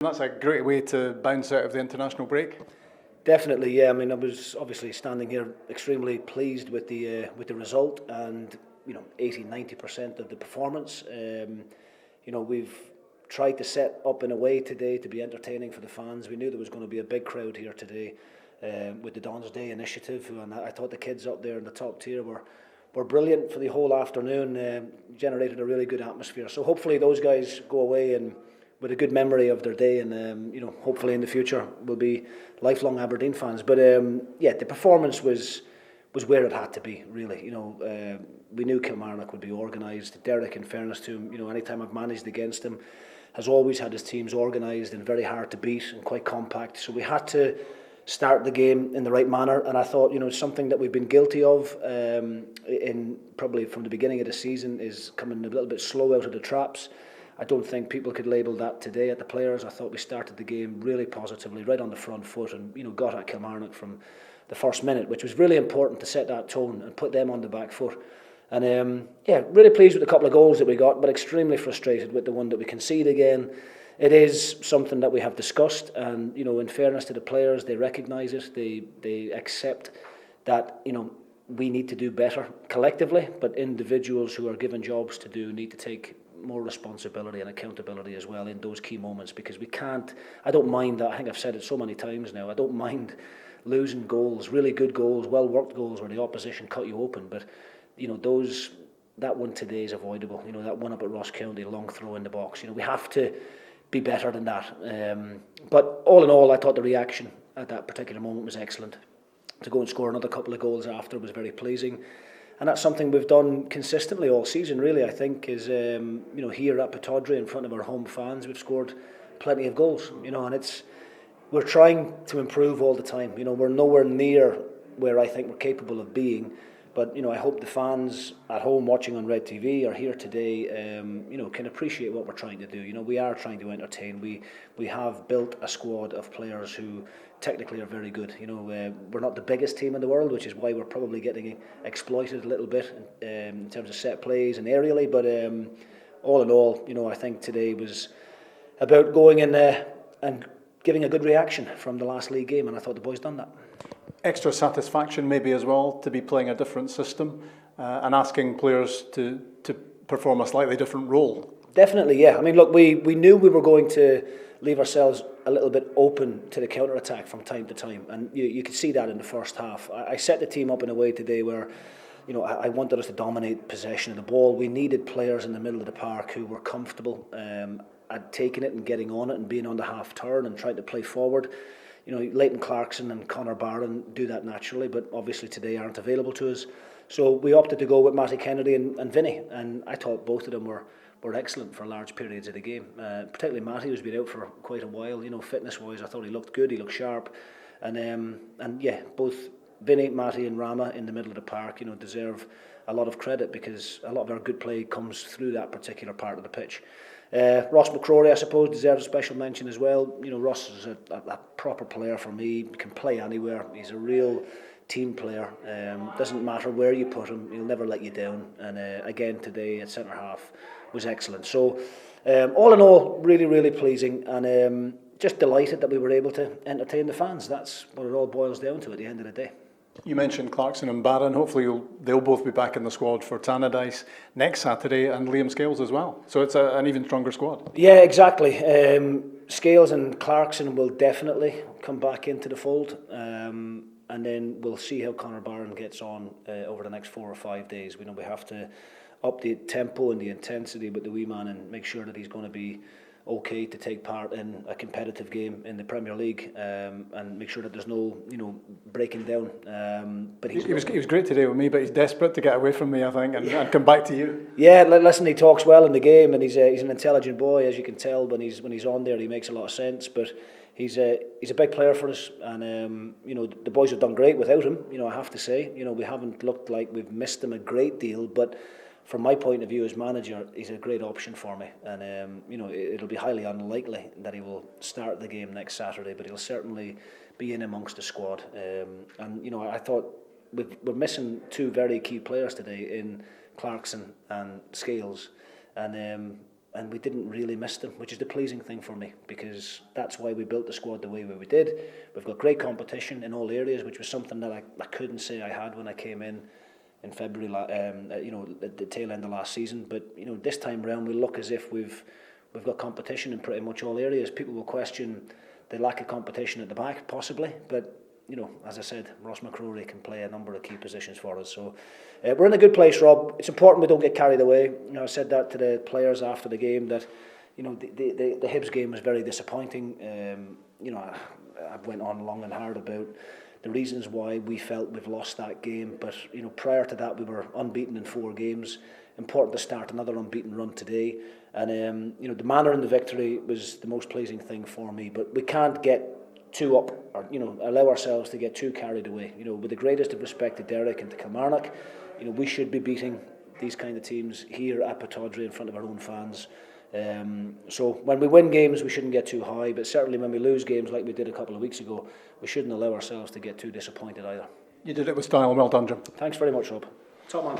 That's a great way to bounce out of the international break. Definitely, yeah. I mean, I was obviously standing here extremely pleased with the result, and 80-90% of the performance. We've tried to set up in a way today to be entertaining for the fans. We knew there was going to be a big crowd here today with the Don's Day initiative, and I thought the kids up there in the top tier were brilliant for the whole afternoon. Generated a really good atmosphere. So hopefully those guys go away and with a good memory of their day, and hopefully in the future will be lifelong Aberdeen fans. But the performance was where it had to be, really. We knew Kilmarnock would be organised. Derek, in fairness to him, anytime I've managed against him, has always had his teams organised and very hard to beat and quite compact. So we had to start the game in the right manner, and I thought something that we've been guilty of in probably from the beginning of the season is coming a little bit slow out of the traps. I don't think people could label that today at the players. I thought we started the game really positively, right on the front foot, and got at Kilmarnock from the first minute, which was really important to set that tone and put them on the back foot. And really pleased with the couple of goals that we got, but extremely frustrated with the one that we conceded again. It is something that we have discussed, and in fairness to the players, they recognise it. They accept that we need to do better collectively, but individuals who are given jobs to do need to take more responsibility and accountability as well in those key moments, because we can't. I don't mind that. I think I've said it so many times now. I don't mind losing goals, really good goals, well worked goals where the opposition cut you open, but that one today is avoidable. That one up at Ross County, long throw in the box. We have to be better than that. But all in all, I thought the reaction at that particular moment was excellent. To go and score another couple of goals after was very pleasing. And that's something we've done consistently all season, really, I think, is, here at Pittodrie in front of our home fans, we've scored plenty of goals, and we're trying to improve all the time. We're nowhere near where I think we're capable of being, but, I hope the fans at home watching on RedTV or here today, can appreciate what we're trying to do. We are trying to entertain. We have built a squad of players who technically are very good. We're not the biggest team in the world, which is why we're probably getting exploited a little bit in terms of set plays and aerially. But all in all, I think today was about going in there and giving a good reaction from the last league game, and I thought the boys done that. Extra satisfaction maybe as well to be playing a different system and asking players to perform a slightly different role. Definitely, yeah. I mean, look, we knew we were going to leave ourselves a little bit open to the counter-attack from time to time, and you could see that in the first half. I set the team up in a way today where I wanted us to dominate possession of the ball. We needed players in the middle of the park who were comfortable at taking it and getting on it and being on the half turn and trying to play forward. Leighton Clarkson and Barron do that naturally, but obviously today aren't available to us. So we opted to go with Matty Kennedy and Vinny, and I thought both of them were excellent for large periods of the game. Particularly Matty, who's been out for quite a while. Fitness-wise, I thought he looked good. He looked sharp, and both Vinny, Matty, and Rama in the middle of the park, deserve a lot of credit because a lot of our good play comes through that particular part of the pitch. Ross McCrory, I suppose, deserves a special mention as well. Ross is a proper player for me. Can play anywhere. He's a real team player. Doesn't matter where you put him, he'll never let you down. And again today at centre half was excellent. So all in all, really, really pleasing, and just delighted that we were able to entertain the fans. That's what it all boils down to at the end of the day. You mentioned Clarkson and Barn. Hopefully they'll both be back in the squad for Tannadice next Saturday, and Liam Scales as well. So it's an even stronger squad. Yeah, exactly. Scales and Clarkson will definitely come back into the fold. And then we'll see how Barn gets on over the next 4 or 5 days. We know we have to up the tempo and the intensity with the wee man and make sure that he's going to be okay to take part in a competitive game in the Premier League, and make sure that there's no breaking down. But he was great today with me, but he's desperate to get away from me, I think, and come back to you. Yeah, listen, he talks well in the game, and he's an intelligent boy, as you can tell. When he's on there, he makes a lot of sense. But he's a big player for us, and the boys have done great without him. I have to say, we haven't looked like we've missed him a great deal, but from my point of view as manager, he's a great option for me, and it'll be highly unlikely that he will start the game next Saturday, but he'll certainly be in amongst the squad. And I thought we're missing two very key players today in Clarkson and Scales, and and we didn't really miss them, which is the pleasing thing for me, because that's why we built the squad the way we did. We've got great competition in all areas, which was something that I couldn't say I had when I came in February, at the tail end of last season. But this time round we look as if we've got competition in pretty much all areas. People will question the lack of competition at the back, possibly, but as I said, Ross McCrory can play a number of key positions for us. So we're in a good place, Rob. It's important we don't get carried away. I said that to the players after the game, that the Hibs game was very disappointing. I went on long and hard about the reasons why we felt we've lost that game. But prior to that, we were unbeaten in 4 games. Important to start another unbeaten run today. And the manner in the victory was the most pleasing thing for me. But we can't get too up, or allow ourselves to get too carried away. With the greatest of respect to Derek and to Kilmarnock, we should be beating these kind of teams here at Pittodrie in front of our own fans. So when we win games, we shouldn't get too high, but certainly when we lose games like we did a couple of weeks ago, we shouldn't allow ourselves to get too disappointed either. You did it with style. Well done, Jim. Thanks very much, Rob. Top man.